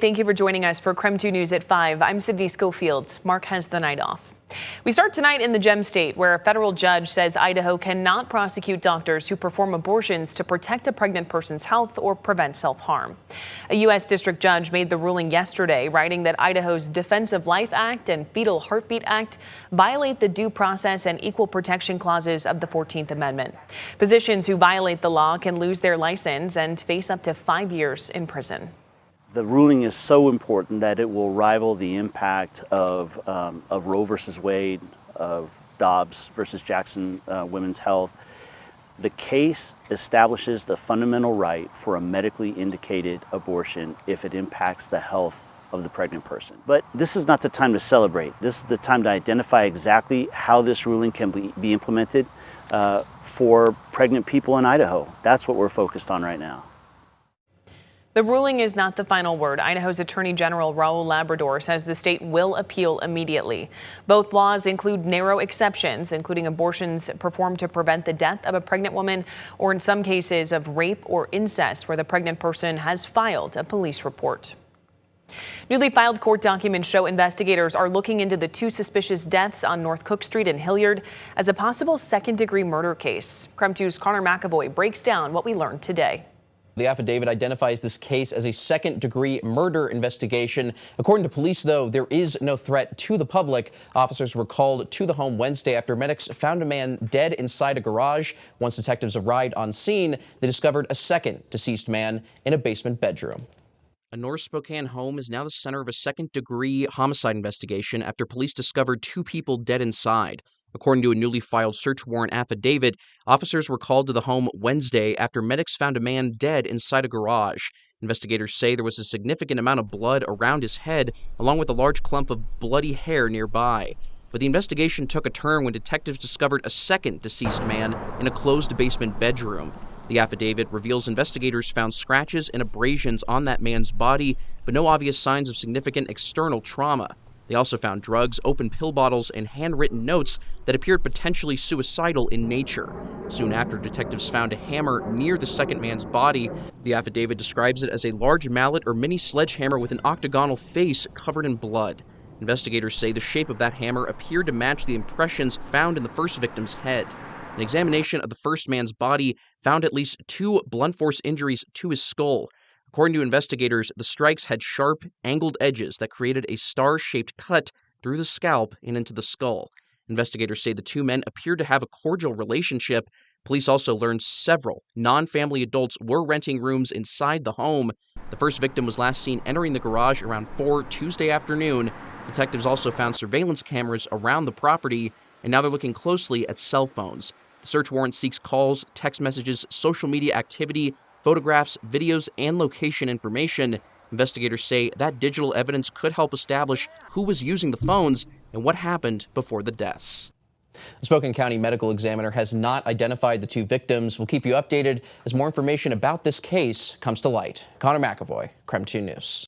Thank you for joining us for KREM 2 News at 5. I'm Sydney Schofield. Mark has the night off. We start tonight in the Gem State, where a federal judge says Idaho cannot prosecute doctors who perform abortions to protect a pregnant person's health or prevent self-harm. A U.S. district judge made the ruling yesterday, writing that Idaho's Defense of Life Act and Fetal Heartbeat Act violate the due process and equal protection clauses of the 14th Amendment. Physicians who violate the law can lose their license and face up to 5 years in prison. The ruling is so important that it will rival the impact of Roe versus Wade, of Dobbs versus Jackson Women's Health. The case establishes the fundamental right for a medically indicated abortion if it impacts the health of the pregnant person. But this is not the time to celebrate. This is the time to identify exactly how this ruling can be implemented for pregnant people in Idaho. That's what we're focused on right now. The ruling is not the final word. Idaho's Attorney General Raul Labrador says the state will appeal immediately. Both laws include narrow exceptions, including abortions performed to prevent the death of a pregnant woman, or in some cases of rape or incest where the pregnant person has filed a police report. Newly filed court documents show investigators are looking into the 2 suspicious deaths on North Cook Street in Hilliard as a possible second-degree murder case. KREM 2's Connor McAvoy breaks down what we learned today. The affidavit identifies this case as a second-degree murder investigation. According to police, though, there is no threat to the public. Officers were called to the home Wednesday after medics found a man dead inside a garage. Once detectives arrived on scene, they discovered a second deceased man in a basement bedroom. A North Spokane home is now the center of a second-degree homicide investigation after police discovered 2 people dead inside. According to a newly filed search warrant affidavit, officers were called to the home Wednesday after medics found a man dead inside a garage. Investigators say there was a significant amount of blood around his head, along with a large clump of bloody hair nearby. But the investigation took a turn when detectives discovered a second deceased man in a closed basement bedroom. The affidavit reveals investigators found scratches and abrasions on that man's body, but no obvious signs of significant external trauma. They also found drugs, open pill bottles, and handwritten notes that appeared potentially suicidal in nature. Soon after, detectives found a hammer near the second man's body. The affidavit describes it as a large mallet or mini sledgehammer with an octagonal face covered in blood. Investigators say the shape of that hammer appeared to match the impressions found in the first victim's head. An examination of the first man's body found at least 2 blunt force injuries to his skull. According to investigators, the strikes had sharp, angled edges that created a star-shaped cut through the scalp and into the skull. Investigators say the 2 men appeared to have a cordial relationship. Police also learned several non-family adults were renting rooms inside the home. The first victim was last seen entering the garage around 4 Tuesday afternoon. Detectives also found surveillance cameras around the property, and now they're looking closely at cell phones. The search warrant seeks calls, text messages, social media activity, photographs, videos, and location information. Investigators say that digital evidence could help establish who was using the phones and what happened before the deaths. The Spokane County Medical Examiner has not identified the 2 victims. We'll keep you updated as more information about this case comes to light. Connor McAvoy, KREM 2 News.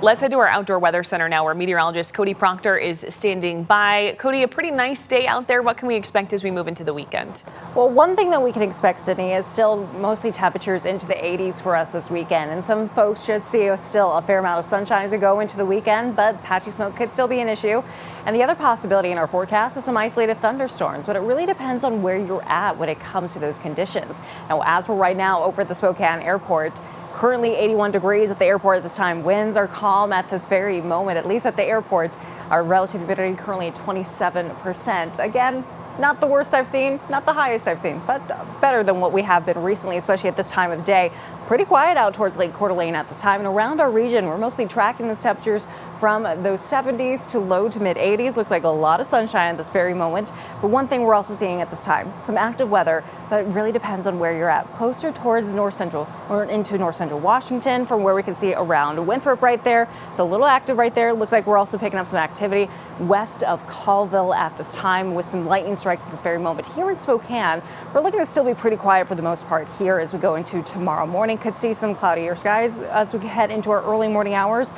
Let's head to our outdoor weather center now, where meteorologist Cody Proctor is standing by. Cody, a pretty nice day out there. What can we expect as we move into the weekend? Well, one thing that we can expect, Sydney, is still mostly temperatures into the 80s for us this weekend. And some folks should see still a fair amount of sunshine as we go into the weekend, but patchy smoke could still be an issue. And the other possibility in our forecast is some isolated thunderstorms, but it really depends on where you're at when it comes to those conditions. Now, as we're right now over at the Spokane airport, currently 81 degrees at the airport at this time. Winds are calm at this very moment, at least at the airport. Our relative humidity currently at 27%. Again, not the worst I've seen, not the highest I've seen, but better than what we have been recently, especially at this time of day. Pretty quiet out towards Lake Coeur d'Alene at this time. And around our region, we're mostly tracking those temperatures from those 70s to low to mid 80s. Looks like a lot of sunshine at this very moment. But one thing we're also seeing at this time, some active weather, but it really depends on where you're at. Closer towards north central or into north central Washington, from where we can see around Winthrop right there. So a little active right there. Looks like we're also picking up some activity west of Colville at this time with some lightning strikes at this very moment. Here in Spokane, we're looking to still be pretty quiet for the most part here as we go into tomorrow morning. Could see some cloudier skies as we head into our early morning hours.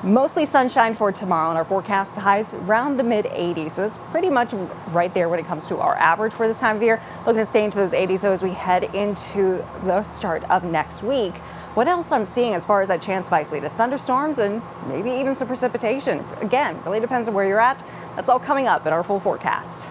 Mostly sunshine for tomorrow, and our forecast highs around the mid-80s. So it's pretty much right there when it comes to our average for this time of year. Looking to stay into those 80s though as we head into the start of next week. What else I'm seeing as far as that chance of isolated thunderstorms and maybe even some precipitation? Again, really depends on where you're at. That's all coming up in our full forecast.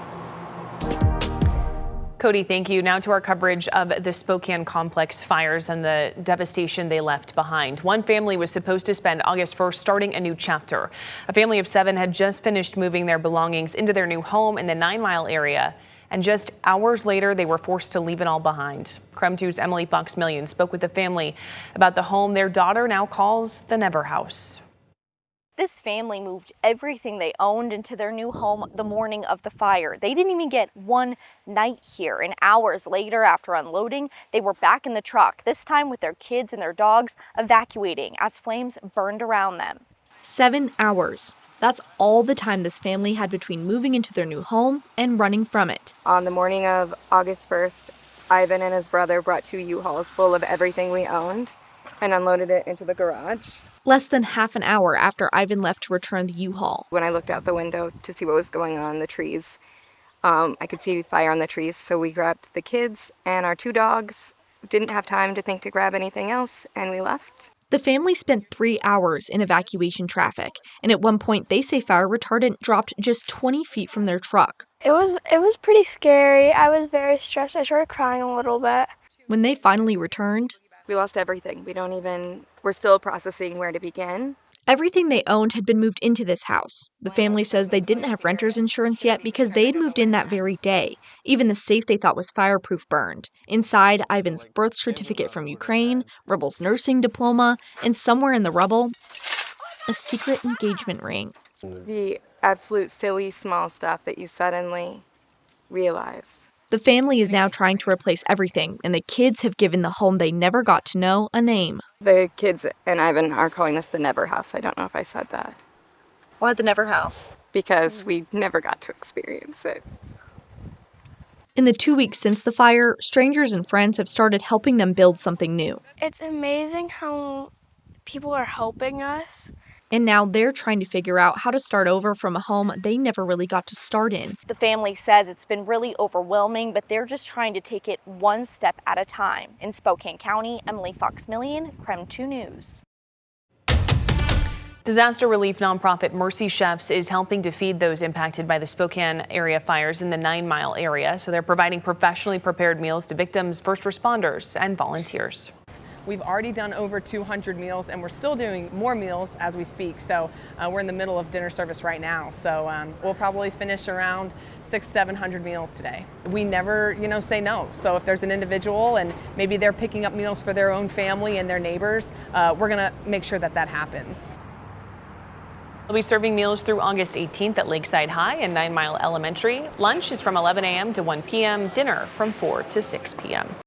Cody, thank you. Now to our coverage of the Spokane complex fires and the devastation they left behind. One family was supposed to spend August 1st starting a new chapter. A family of 7 had just finished moving their belongings into their new home in the 9 Mile area. And just hours later, they were forced to leave it all behind. KREM 2's Emily Fox-Million spoke with the family about the home their daughter now calls the Never House. This family moved everything they owned into their new home the morning of the fire. They didn't even get one night here, and hours later after unloading, they were back in the truck, this time with their kids and their dogs evacuating as flames burned around them. 7 hours. That's all the time this family had between moving into their new home and running from it. On the morning of August 1st, Ivan and his brother brought 2 U-Hauls full of everything we owned and unloaded it into the garage. Less than half an hour after Ivan left to return the U-Haul. When I looked out the window to see what was going on in the trees, I could see fire on the trees, so we grabbed the kids and our 2 dogs. Didn't have time to think to grab anything else, and we left. The family spent 3 hours in evacuation traffic, and at one point they say fire retardant dropped just 20 feet from their truck. It was pretty scary. I was very stressed. I started crying a little bit. When they finally returned, We lost everything. We're still processing where to begin. everything they owned had been moved into this house. The family says they didn't have renter's insurance yet because they had moved in that very day. Even the safe they thought was fireproof burned. Inside, Ivan's birth certificate from Ukraine, Rebel's nursing diploma, and somewhere in the rubble, a secret engagement ring. The absolute silly small stuff that you suddenly realize. The family is now trying to replace everything, and the kids have given the home they never got to know a name. The kids and Ivan are calling this the Never House. I don't know if I said that. Why the Never House? Because we never got to experience it. In the 2 weeks since the fire, strangers and friends have started helping them build something new. It's amazing how people are helping us. And now they're trying to figure out how to start over from a home they never really got to start in. The family says it's been really overwhelming, but they're just trying to take it one step at a time. In Spokane County, Emily Fox-Million, KREM 2 News. Disaster relief nonprofit Mercy Chefs is helping to feed those impacted by the Spokane area fires in the 9 Mile area. So they're providing professionally prepared meals to victims, first responders, and volunteers. We've already done over 200 meals, and we're still doing more meals as we speak. So we're in the middle of dinner service right now. So we'll probably finish around 600-700 meals today. We never, say no. So if there's an individual and maybe they're picking up meals for their own family and their neighbors, we're gonna make sure that that happens. They'll be serving meals through August 18th at Lakeside High and 9 Mile Elementary. Lunch is from 11 a.m. to 1 p.m. Dinner from 4 to 6 p.m.